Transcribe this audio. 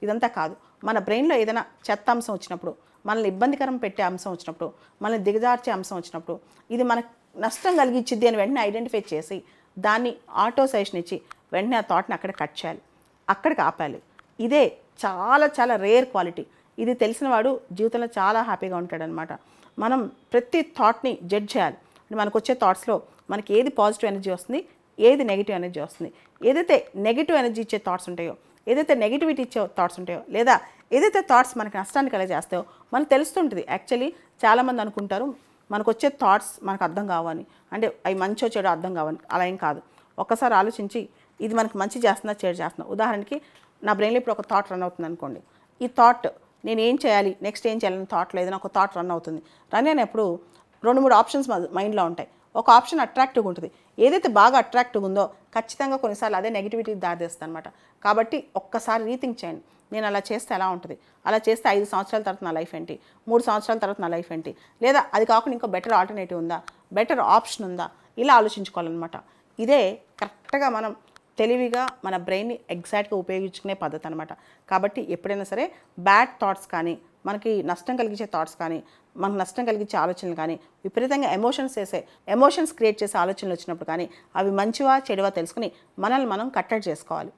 ఇదంతా కాదు. మన బ్రెయిన్లో ఏదైనా చెత్త అంశం వచ్చినప్పుడు, మనల్ని ఇబ్బందికరం పెట్టే అంశం వచ్చినప్పుడు, మనల్ని దిగజార్చే అంశం వచ్చినప్పుడు, ఇది మనకు నష్టం కలిగించిద్ది అని వెంటనే ఐడెంటిఫై చేసి దాన్ని ఆటో సజెషన్ ఇచ్చి వెంటనే ఆ థాట్ని అక్కడ కట్ చేయాలి, అక్కడికి ఆపాలి. ఇదే చాలా చాలా రేర్ క్వాలిటీ. ఇది తెలిసిన వాడు జీవితంలో చాలా హ్యాపీగా ఉంటాడనమాట. మనం ప్రతి థాట్ని జడ్జ్ చేయాలి. మనకు వచ్చే థాట్స్లో మనకి ఏది పాజిటివ్ ఎనర్జీ వస్తుంది, ఏది నెగిటివ్ ఎనర్జీ వస్తుంది. ఏదైతే నెగిటివ్ ఎనర్జీ ఇచ్చే థాట్స్ ఉంటాయో, ఏదైతే నెగిటివిటీ ఇచ్చే థాట్స్ ఉంటాయో, లేదా ఏదైతే థాట్స్ మనకి నష్టాన్ని కలిగజేస్తాయో మనకు తెలుస్తుంటుంది. యాక్చువల్లీ చాలామంది అనుకుంటారు మనకు వచ్చే థాట్స్ మనకు అర్థం కావని, అంటే అవి మంచో చెడో అర్థం కావని. అలా ఏం కాదు. ఒక్కసారి ఆలోచించి ఇది మనకు మంచి చేస్తుందా చెడు చేస్తుందా. ఉదాహరణకి నా బ్రెయిన్లో ఇప్పుడు ఒక థాట్ రన్ అవుతుంది అనుకోండి. ఈ థాట్ నేను ఏం చేయాలి, నెక్స్ట్ ఏం చేయాలని థాట్లో ఏదైనా ఒక థాట్ రన్ అవుతుంది. రన్ అయినప్పుడు 2-3 ఆప్షన్స్ మైండ్లో ఉంటాయి. ఒక ఆప్షన్ అట్రాక్టివ్గా ఉంటుంది. ఏదైతే బాగా అట్రాక్టివ్గా ఉందో ఖచ్చితంగా కొన్నిసార్లు అదే నెగిటివిటీకి దారితీస్తుంది అనమాట. కాబట్టి ఒక్కసారి రీథింక్ చేయండి. నేను అలా చేస్తే ఎలా ఉంటుంది, అలా చేస్తే 5 సంవత్సరాల తర్వాత నా లైఫ్ ఏంటి, 3 సంవత్సరాల తర్వాత నా లైఫ్ ఏంటి, లేదా అది కాకుండా ఇంకో బెటర్ ఆల్టర్నేటివ్ ఉందా, బెటర్ ఆప్షన్ ఉందా, ఇలా ఆలోచించుకోవాలన్నమాట. ఇదే కరెక్ట్గా మనం తెలివిగా మన బ్రెయిన్ని ఎగ్జాక్ట్గా ఉపయోగించుకునే పద్ధతి అనమాట. కాబట్టి ఎప్పుడైనా సరే బ్యాడ్ థాట్స్ కానీ, మనకి నష్టం కలిగించే థాట్స్ కానీ, మనకు నష్టం కలిగించే ఆలోచనలు కానీ, విపరీతంగా ఎమోషన్స్ క్రియేట్ చేసే ఆలోచనలు వచ్చినప్పుడు కానీ అవి మంచివా చెడువా తెలుసుకుని మనల్ని మనం కట్టడి చేసుకోవాలి.